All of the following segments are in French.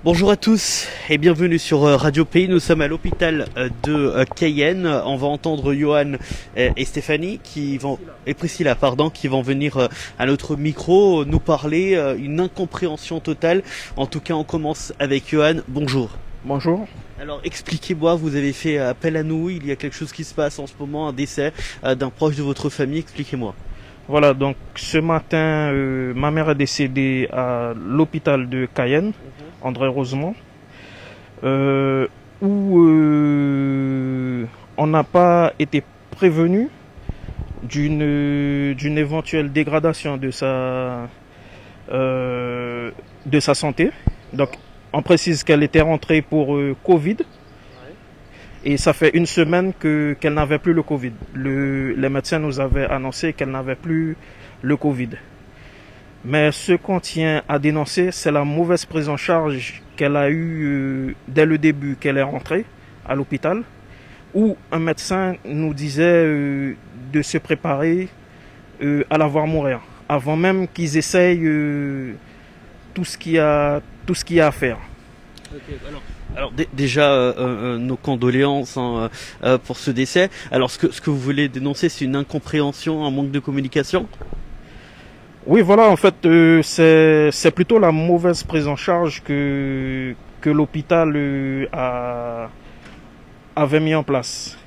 Bonjour à tous et bienvenue sur Radio Pays. Nous sommes à l'hôpital de Cayenne. On va entendre Johan et Stéphanie et Priscilla, qui vont venir à notre micro nous parler une incompréhension totale. En tout cas, on commence avec Johan. Bonjour. Bonjour. Alors expliquez-moi, vous avez fait appel à nous, il y a quelque chose qui se passe en ce moment, un décès d'un proche de votre famille, expliquez-moi. Voilà, donc ce matin, ma mère est décédée à l'hôpital de Cayenne, André Rosemont, où on n'a pas été prévenu d'une éventuelle dégradation de sa santé. Donc on précise qu'elle était rentrée pour Covid. Et ça fait une semaine qu'elle n'avait plus le Covid. Les médecins nous avaient annoncé qu'elle n'avait plus le Covid. Mais ce qu'on tient à dénoncer, c'est la mauvaise prise en charge qu'elle a eue dès le début qu'elle est rentrée à l'hôpital, où un médecin nous disait de se préparer à la voir mourir, avant même qu'ils essayent tout ce qu'il y a à faire. Okay, alors déjà, nos condoléances pour ce décès. Alors ce que vous voulez dénoncer, c'est une incompréhension, un manque de communication? Oui, voilà, en fait, c'est plutôt la mauvaise prise en charge que l'hôpital avait mis en place.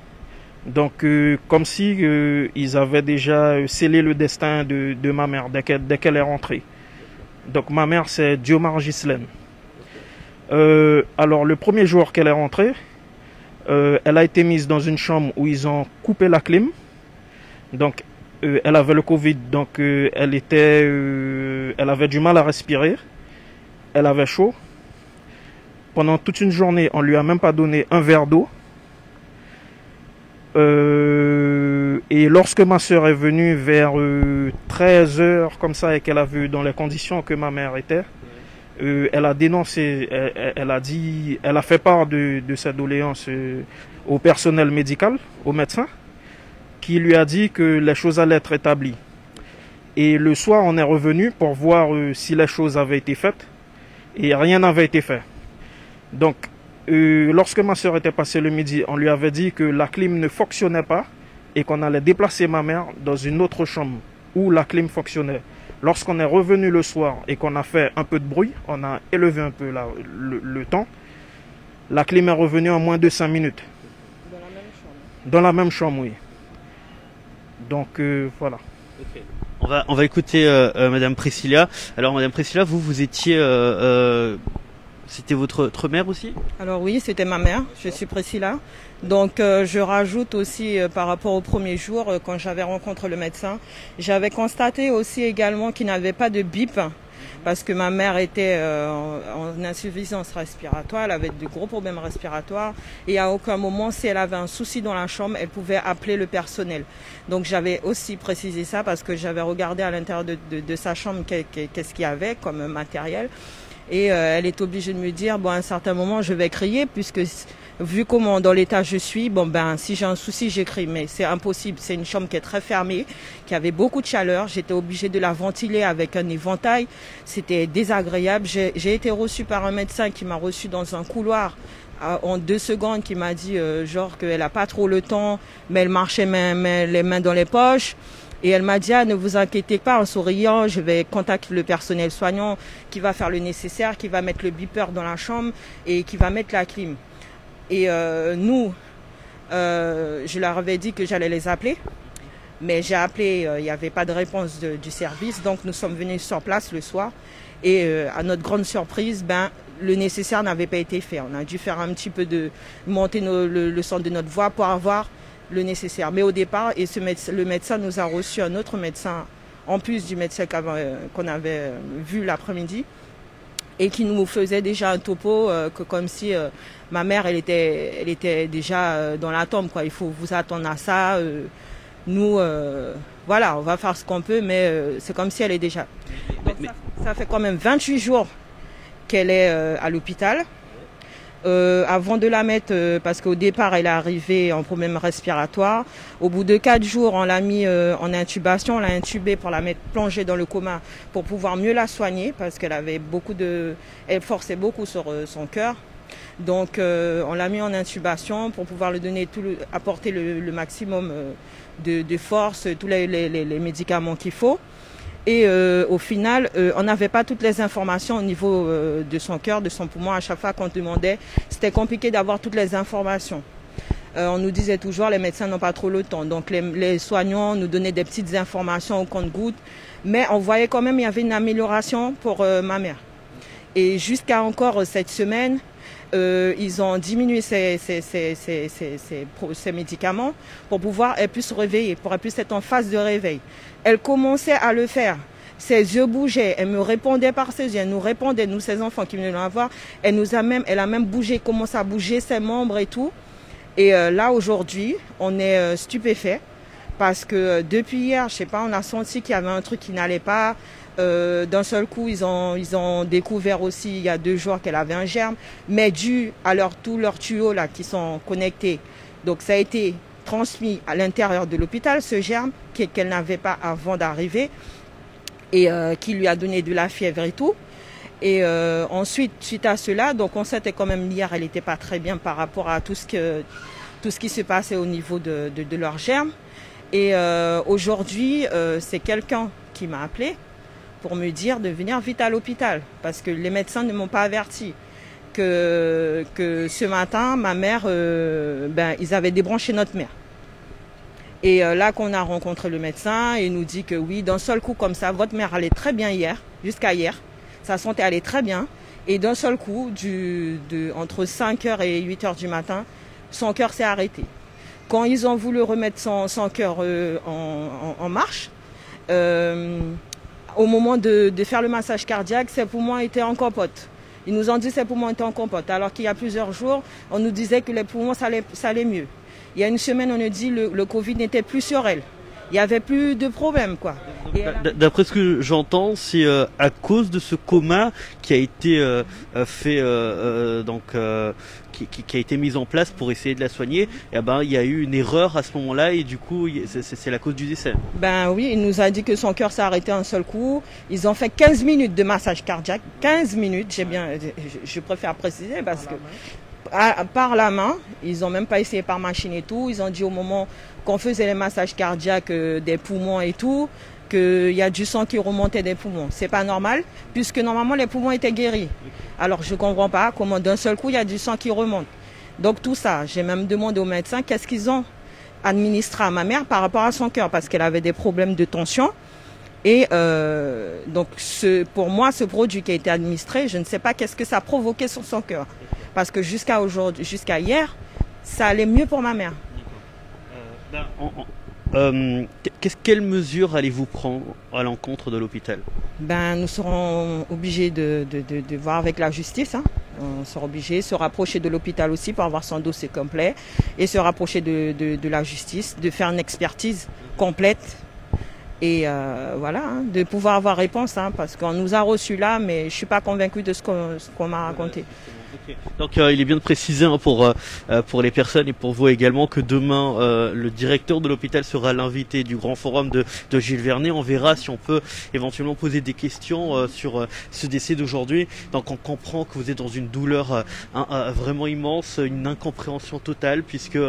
Donc, comme si ils avaient déjà scellé le destin de ma mère dès qu'elle est rentrée. Donc, ma mère, c'est Diomar Ghislaine. Alors le premier jour qu'elle est rentrée, elle a été mise dans une chambre où ils ont coupé la clim. Donc elle avait le Covid, donc elle avait du mal à respirer. Elle avait chaud. Pendant toute une journée, on lui a même pas donné un verre d'eau. Et lorsque ma soeur est venue vers 13 h comme ça et qu'elle a vu dans les conditions que ma mère était, elle a dénoncé, elle a fait part de sa doléance au personnel médical, au médecin, qui lui a dit que les choses allaient être établies. Et le soir, on est revenu pour voir si les choses avaient été faites, et rien n'avait été fait. Donc, lorsque ma soeur était passée le midi, on lui avait dit que la clim ne fonctionnait pas et qu'on allait déplacer ma mère dans une autre chambre où la clim fonctionnait. Lorsqu'on est revenu le soir et qu'on a fait un peu de bruit, on a élevé un peu le temps, la clim est revenue en moins de 5 minutes. Dans la même chambre? Dans la même chambre, oui. Donc, voilà. Okay. On va écouter Madame Priscilla. Alors, Madame Priscilla, vous étiez... c'était votre mère aussi? Alors oui, c'était ma mère. Je suis Priscilla. Donc je rajoute aussi par rapport au premier jour, quand j'avais rencontré le médecin, j'avais constaté aussi également qu'il n'avait pas de bip parce que ma mère était en insuffisance respiratoire, elle avait de gros problèmes respiratoires et à aucun moment, si elle avait un souci dans la chambre, elle pouvait appeler le personnel. Donc j'avais aussi précisé ça parce que j'avais regardé à l'intérieur de sa chambre qu'est-ce qu'il y avait comme matériel. Et elle est obligée de me dire, bon, à un certain moment, je vais crier, puisque vu comment dans l'état je suis, bon, ben, si j'ai un souci, j'écris. Mais c'est impossible. C'est une chambre qui est très fermée, qui avait beaucoup de chaleur. J'étais obligée de la ventiler avec un éventail. C'était désagréable. J'ai été reçue par un médecin qui m'a reçue dans un couloir en 2 secondes, qui m'a dit, genre, qu'elle n'a pas trop le temps, mais elle marchait les mains dans les poches. Et elle m'a dit, ne vous inquiétez pas, en souriant, je vais contacter le personnel soignant qui va faire le nécessaire, qui va mettre le beeper dans la chambre et qui va mettre la clim. Et nous, je leur avais dit que j'allais les appeler, mais j'ai appelé, il n'y avait pas de réponse du service, donc nous sommes venus sur place le soir. Et à notre grande surprise, le nécessaire n'avait pas été fait. On a dû faire un petit peu monter le son de notre voix pour avoir le nécessaire. Mais au départ, le médecin nous a reçu un autre médecin, en plus du médecin qu'on avait vu l'après-midi, et qui nous faisait déjà un topo, que comme si ma mère, elle était déjà dans la tombe, quoi. Il faut vous attendre à ça. Nous, voilà, on va faire ce qu'on peut, mais c'est comme si elle est déjà... Donc ça fait quand même 28 jours qu'elle est à l'hôpital. avant de la mettre, parce qu'au départ elle est arrivée en problème respiratoire. Au bout de 4 jours, on l'a mis en intubation, on l'a intubée pour la mettre plongée dans le coma pour pouvoir mieux la soigner, parce qu'elle avait elle forçait beaucoup sur son cœur. Donc on l'a mis en intubation pour pouvoir lui donner apporter le maximum de force, tous les médicaments qu'il faut. Et au final, on n'avait pas toutes les informations au niveau de son cœur, de son poumon. À chaque fois qu'on demandait, c'était compliqué d'avoir toutes les informations. On nous disait toujours, les médecins n'ont pas trop le temps. Donc les soignants nous donnaient des petites informations au compte-gouttes. Mais on voyait quand même qu'il y avait une amélioration pour ma mère. Et jusqu'à encore cette semaine, ils ont diminué ces médicaments pour pouvoir elle puisse se réveiller, pour qu'elle puisse être en phase de réveil. Elle commençait à le faire. Ses yeux bougeaient, elle me répondait par ses yeux, elle nous répondait, nous ses enfants qui venaient la voir. Elle a même bougé, commencé à bouger ses membres et tout. Et là aujourd'hui, on est stupéfait parce que depuis hier, je sais pas, on a senti qu'il y avait un truc qui n'allait pas. D'un seul coup, ils ont découvert aussi il y a 2 jours qu'elle avait un germe, mais dû à tous leurs tuyaux là qui sont connectés. Donc ça a été transmis à l'intérieur de l'hôpital, ce germe qu'elle n'avait pas avant d'arriver et qui lui a donné de la fièvre et tout. Et ensuite, suite à cela, donc on s'était quand même hier, elle n'était pas très bien par rapport à tout ce qui se passait au niveau de leur germe. Et aujourd'hui, c'est quelqu'un qui m'a appelé pour me dire de venir vite à l'hôpital parce que les médecins ne m'ont pas averti que ce matin, ma mère, ils avaient débranché notre mère. Et là qu'on a rencontré le médecin, il nous dit que oui, d'un seul coup comme ça, votre mère allait très bien hier, jusqu'à hier, sa santé allait très bien. Et d'un seul coup, entre 5h et 8h du matin, son cœur s'est arrêté. Quand ils ont voulu remettre son cœur en marche, au moment de faire le massage cardiaque, ses poumons étaient en compote. Ils nous ont dit que ses poumons étaient en compote, alors qu'il y a plusieurs jours, on nous disait que les poumons, ça allait mieux. Il y a une semaine, on nous dit que le Covid n'était plus sur elle. Il n'y avait plus de problème, quoi. D'après ce que j'entends, c'est à cause de ce coma qui a été qui a été mis en place pour essayer de la soigner. Et il y a eu une erreur à ce moment-là et du coup, c'est la cause du décès. Ben oui, il nous a dit que son cœur s'est arrêté un seul coup. Ils ont fait 15 minutes de massage cardiaque. 15 minutes, je préfère préciser parce que par la main, ils n'ont même pas essayé par machine et tout. Ils ont dit au moment qu'on faisait les massages cardiaques des poumons et tout, qu'il y a du sang qui remontait des poumons. C'est pas normal, puisque normalement les poumons étaient guéris. Alors je comprends pas comment d'un seul coup il y a du sang qui remonte. Donc tout ça, j'ai même demandé aux médecins qu'est-ce qu'ils ont administré à ma mère par rapport à son cœur, parce qu'elle avait des problèmes de tension. Et donc pour moi, ce produit qui a été administré, je ne sais pas qu'est-ce que ça a provoqué sur son cœur. Parce que jusqu'à hier, ça allait mieux pour ma mère. Quelles mesures allez-vous prendre à l'encontre de l'hôpital? Nous serons obligés de voir avec la justice. Hein. On sera obligés de se rapprocher de l'hôpital aussi pour avoir son dossier complet et se rapprocher de la justice, de faire une expertise complète. Et voilà, hein, de pouvoir avoir réponse, hein, parce qu'on nous a reçus là, mais je ne suis pas convaincue de ce qu'on m'a raconté. Okay. Donc il est bien de préciser pour les personnes et pour vous également que demain le directeur de l'hôpital sera l'invité du grand forum de Gilles Vernet. On verra si on peut éventuellement poser des questions sur ce décès d'aujourd'hui. Donc on comprend que vous êtes dans une douleur vraiment immense, une incompréhension totale puisque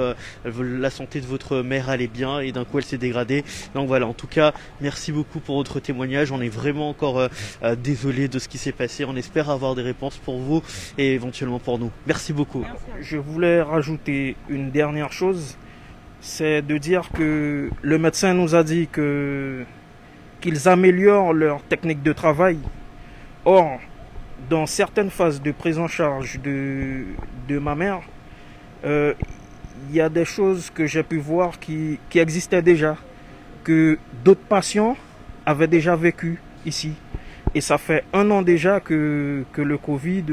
la santé de votre mère allait bien et d'un coup elle s'est dégradée. Donc voilà, en tout cas merci beaucoup pour votre témoignage. On est vraiment encore désolé de ce qui s'est passé. On espère avoir des réponses pour vous et éventuellement pour nous. Merci beaucoup. Je voulais rajouter une dernière chose, c'est de dire que le médecin nous a dit qu'ils améliorent leur technique de travail. Or, dans certaines phases de prise en charge de ma mère, il y a des choses que j'ai pu voir qui existaient déjà, que d'autres patients avaient déjà vécu ici. Et ça fait 1 an déjà que le Covid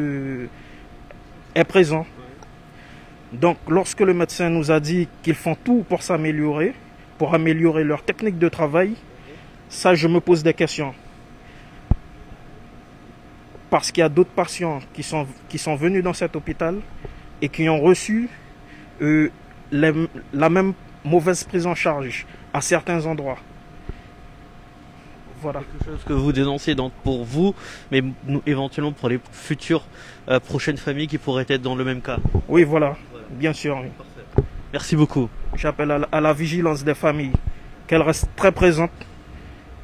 est présent. Donc lorsque le médecin nous a dit qu'ils font tout pour s'améliorer, pour améliorer leur technique de travail, ça je me pose des questions. Parce qu'il y a d'autres patients qui sont venus dans cet hôpital et qui ont reçu la même mauvaise prise en charge à certains endroits. Voilà. Quelque chose que vous dénoncez donc pour vous, mais éventuellement pour les futures prochaines familles qui pourraient être dans le même cas. Oui, voilà, bien sûr. Oui. Parfait. Merci beaucoup. J'appelle à la vigilance des familles, qu'elles restent très présentes,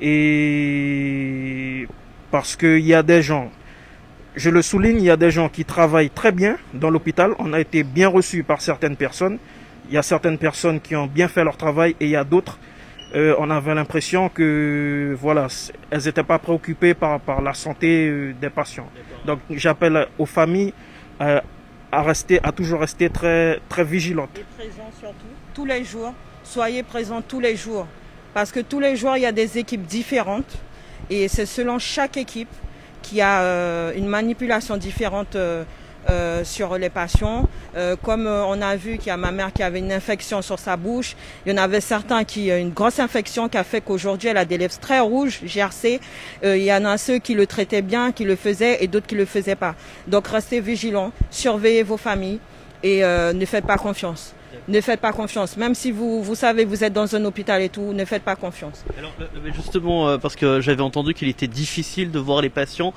et parce qu'il y a des gens, je le souligne, il y a des gens qui travaillent très bien dans l'hôpital. On a été bien reçus par certaines personnes. Il y a certaines personnes qui ont bien fait leur travail et il y a d'autres, on avait l'impression que voilà, elles n'étaient pas préoccupées par la santé des patients. Donc j'appelle aux familles à toujours rester très, très vigilantes. Et présents surtout, tous les jours, soyez présents tous les jours. Parce que tous les jours, il y a des équipes différentes et c'est selon chaque équipe qu'il y a une manipulation différente sur les patients. Comme on a vu qu'il y a ma mère qui avait une infection sur sa bouche, il y en avait certains qui ont une grosse infection qui a fait qu'aujourd'hui elle a des lèvres très rouges, GRC. Il y en a ceux qui le traitaient bien, qui le faisaient et d'autres qui le faisaient pas. Donc restez vigilants, surveillez vos familles et ne faites pas confiance. Ne faites pas confiance, même si vous savez vous êtes dans un hôpital et tout, ne faites pas confiance. Alors, justement, parce que j'avais entendu qu'il était difficile de voir les patients.